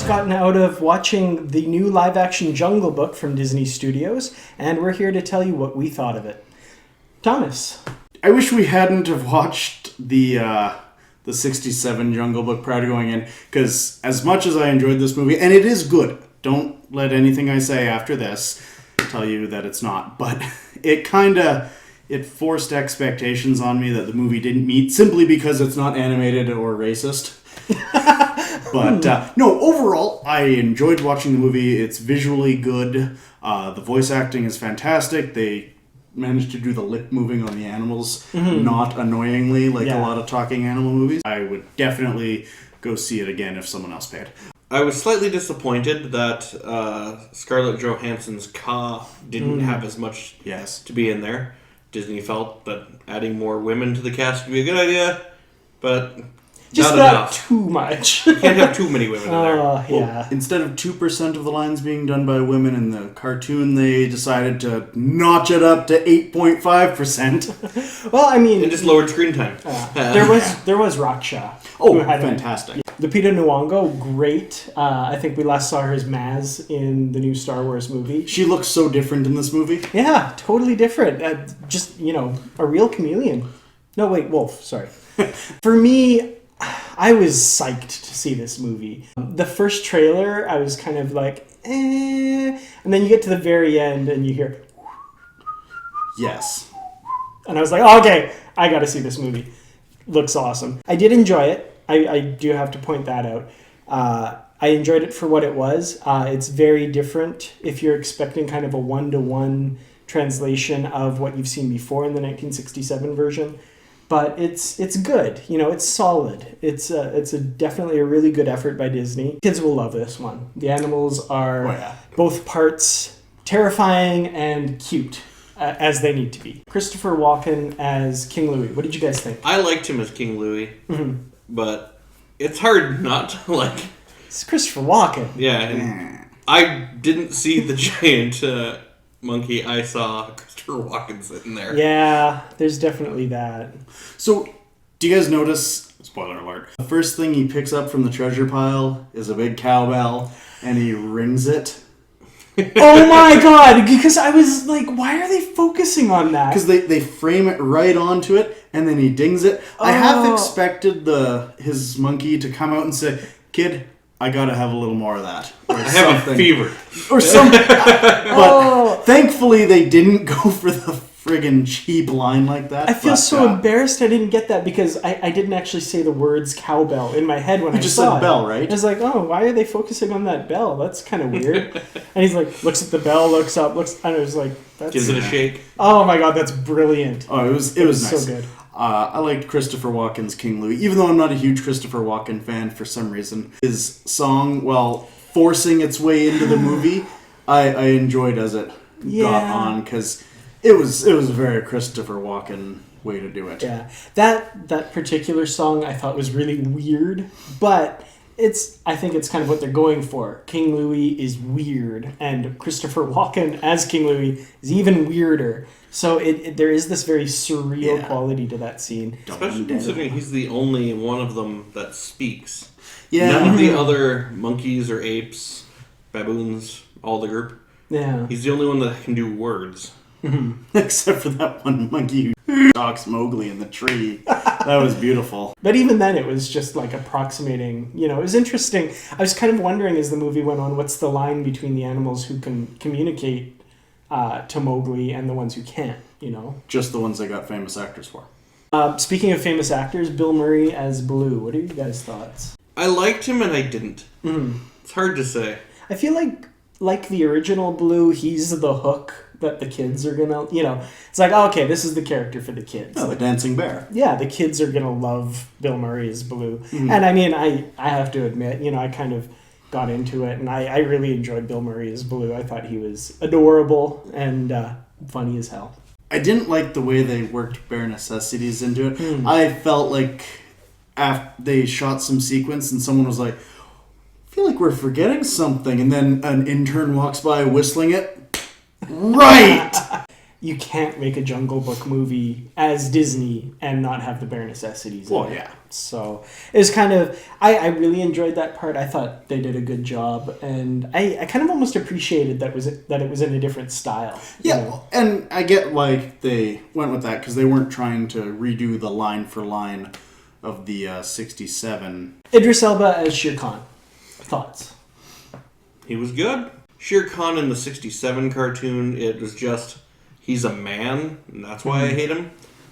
gotten out of watching the new live-action Jungle Book from Disney Studios, and we're here to tell you what we thought of it. Thomas. I wish we hadn't have watched the 67 Jungle Book prior to going in, because as much as I enjoyed this movie, and it is good, don't let anything I say after this tell you that it's not, but it forced expectations on me that the movie didn't meet simply because it's not animated or racist. But no, overall, I enjoyed watching the movie. It's visually good. The voice acting is fantastic. They managed to do the lip moving on the animals, not annoyingly like a lot of talking animal movies. I would definitely go see it again if someone else paid. I was slightly disappointed that Scarlett Johansson's Ka didn't have as much to be in there. Disney felt that adding more women to the cast would be a good idea, but just not enough. Too much. You can't have too many women in there. Well, instead of 2% of the lines being done by women in the cartoon, they decided to notch it up to 8.5%. Well, I mean... And just lowered screen time. There was Raksha. Oh, fantastic. Lupita Nyong'o, great. I think we last saw her as Maz in the new Star Wars movie. She looks so different in this movie. Yeah, totally different. Just, a real chameleon. No, wait, wolf, sorry. For me, I was psyched to see this movie. The first trailer, I was kind of like, eh. And then you get to the very end and you hear... Yes. And I was like, oh, okay, I got to see this movie. Looks awesome. I did enjoy it. I do have to point that out. I enjoyed it for what it was. It's very different if you're expecting kind of a one-to-one translation of what you've seen before in the 1967 version. But it's good. It's solid. It's definitely a really good effort by Disney. Kids will love this one. The animals are both parts terrifying and cute, as they need to be. Christopher Walken as King Louie. What did you guys think? I liked him as King Louie, but it's hard not to like. It's Christopher Walken. Yeah, and I didn't see the giant monkey. I saw Christopher Walken sitting there. Yeah, there's definitely that. So, do you guys notice, spoiler alert, the first thing he picks up from the treasure pile is a big cowbell, and he rings it? Oh my god, because I was like, why are they focusing on that? Because they frame it right onto it, and then he dings it. Oh. I have expected his monkey to come out and say, kid, I gotta have a little more of that. Or I have a fever. Or something. But thankfully they didn't go for the friggin' cheap line like that. I feel so embarrassed I didn't get that because I didn't actually say the words cowbell in my head when I saw it. You just said bell, right? I was like, oh, why are they focusing on that bell? That's kind of weird. And he's like, looks at the bell, looks up, and I was like, that's... Gives it a shake. Oh my god, that's brilliant. Oh, it was nice. So good. I liked Christopher Walken's King Louie, even though I'm not a huge Christopher Walken fan for some reason. His song, while forcing its way into the movie, I enjoyed as it got on, because it was a very Christopher Walken way to do it. Yeah, that particular song I thought was really weird, but I think it's kind of what they're going for. King Louie is weird, and Christopher Walken as King Louie is even weirder. So there is this very surreal quality to that scene. Especially considering he's the only one of them that speaks. Yeah. None of the other monkeys or apes, baboons, all the group. Yeah. He's the only one that can do words. Except for that one monkey who stalks Mowgli in the tree. That was beautiful. But even then, it was just like approximating, it was interesting. I was kind of wondering as the movie went on, what's the line between the animals who can communicate to Mowgli and the ones who can't, Just the ones they got famous actors for. Speaking of famous actors, Bill Murray as Baloo. What are you guys' thoughts? I liked him and I didn't. It's hard to say. I feel like the original Baloo, he's the hook that the kids are gonna, it's like, okay, this is the character for the kids. Oh, the dancing bear. Yeah, the kids are gonna love Bill Murray as Baloo. And I mean, I have to admit, I kind of got into it, and I really enjoyed Bill Murray as Baloo. I thought he was adorable and funny as hell. I didn't like the way they worked bare necessities into it. I felt like after they shot some sequence and someone was like, I feel like we're forgetting something, and then an intern walks by whistling it. Right! you can't make a Jungle Book movie as Disney and not have the bare necessities. Well, in it. yeah. So it was kind of, I really enjoyed that part. I thought they did a good job, and I kind of almost appreciated that it was in a different style. Yeah, you know? and I get like they went with that because they weren't trying to redo the line for line of the 67. Idris Elba as Shere Khan. Thoughts? He was good. Shere Khan in the 67 cartoon, it was just, he's a man, and that's why I hate him.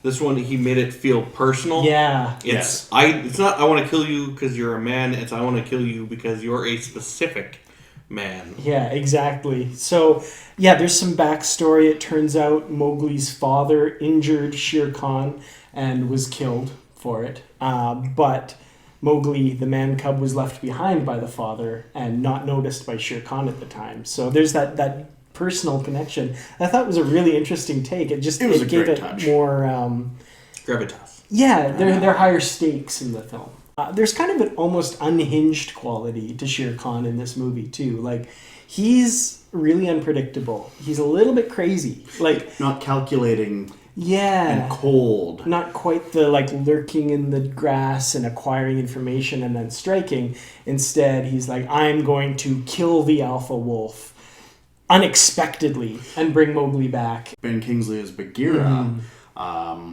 This one, he made it feel personal. Yeah. It's not I want to kill you because you're a man. It's I want to kill you because you're a specific man. Yeah, exactly. So, yeah, there's some backstory. It turns out Mowgli's father injured Shere Khan and was killed for it. But Mowgli, the man cub, was left behind by the father and not noticed by Shere Khan at the time. So there's that personal connection. I thought it was a really interesting take. It gave it touch. More gravitas. Yeah, there are higher stakes in the film. There's kind of an almost unhinged quality to Shere Khan in this movie too. Like, he's really unpredictable. He's a little bit crazy. Like, not calculating. Yeah. And cold. Not quite the like lurking in the grass and acquiring information and then striking. Instead, he's like, I'm going to kill the alpha wolf unexpectedly and bring Mowgli back. Ben Kingsley as Bagheera. I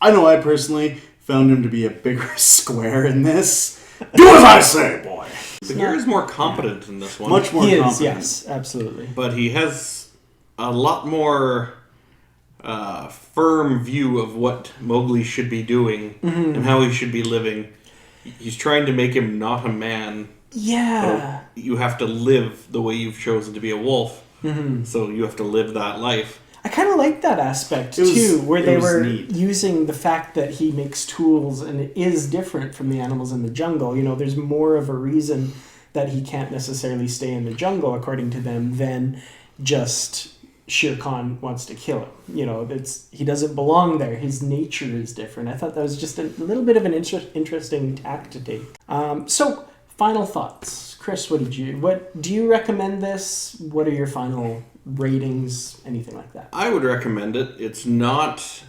know I personally found him to be a bigger square in this. Do as I say, boy! Bagheera's more competent in this one. Much more competent. Yes, absolutely. But he has a lot more firm view of what Mowgli should be doing and how he should be living. He's trying to make him not a man. Yeah. You have to live the way you've chosen to be a wolf. So you have to live that life. I kind of like that aspect too, where they were using the fact that he makes tools and it is different from the animals in the jungle. You know, there's more of a reason that he can't necessarily stay in the jungle, according to them, than just Shere Khan wants to kill him. You know, he doesn't belong there. His nature is different. I thought that was just a little bit of an interesting tack to take. So, final thoughts. Chris, what do you recommend this? What are your final ratings? Anything like that? I would recommend it. It's not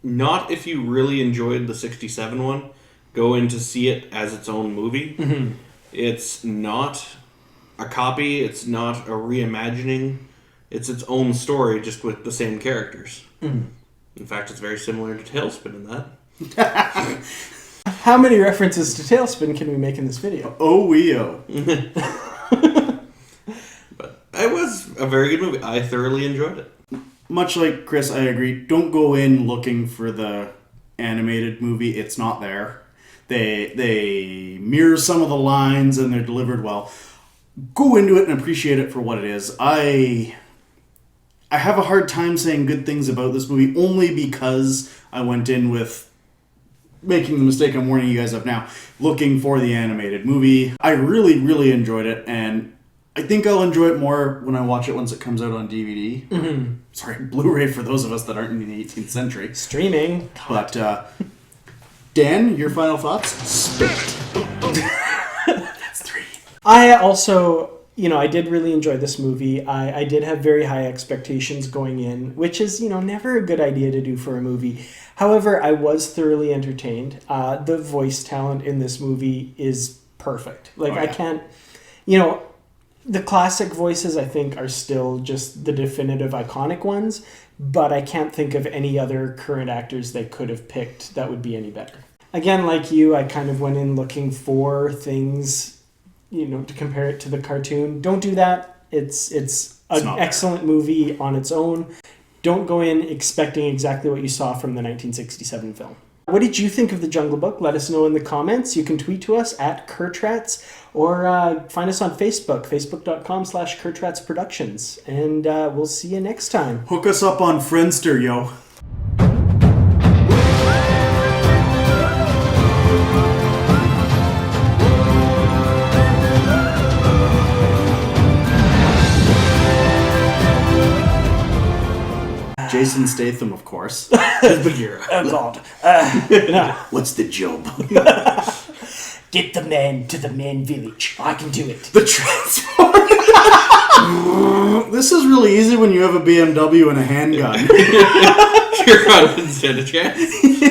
if you really enjoyed the 67 one, go in to see it as its own movie. It's not a copy. It's not a reimagining. It's its own story, just with the same characters. In fact, it's very similar to Tailspin in that. How many references to Tailspin can we make in this video? Oh. But it was a very good movie. I thoroughly enjoyed it. Much like Chris, I agree. Don't go in looking for the animated movie. It's not there. They mirror some of the lines and they're delivered well. Go into it and appreciate it for what it is. I have a hard time saying good things about this movie only because I went in with making the mistake I'm warning you guys of now, looking for the animated movie. I really, really enjoyed it, and I think I'll enjoy it more when I watch it once it comes out on DVD. Sorry, Blu-ray for those of us that aren't in the 18th century. Streaming. But, Dan, your final thoughts? Spit. That's 3. I also, I did really enjoy this movie. I did have very high expectations going in, which is, never a good idea to do for a movie. However, I was thoroughly entertained. The voice talent in this movie is perfect. I can't, the classic voices I think are still just the definitive iconic ones, but I can't think of any other current actors they could have picked that would be any better. Again, like you, I kind of went in looking for things, to compare it to the cartoon. Don't do that. It's an excellent movie on its own. Don't go in expecting exactly what you saw from the 1967 film. What did you think of The Jungle Book? Let us know in the comments. You can tweet to us at Kurtrats or find us on Facebook, facebook.com/KurtratsProductions. And we'll see you next time. Hook us up on Friendster, yo. Jason Statham, of course. Bagheera. Oh, God. What's the job? Get the man to the man village. I can do it. The transform. This is really easy when you have a BMW and a handgun. You're not stand a chance.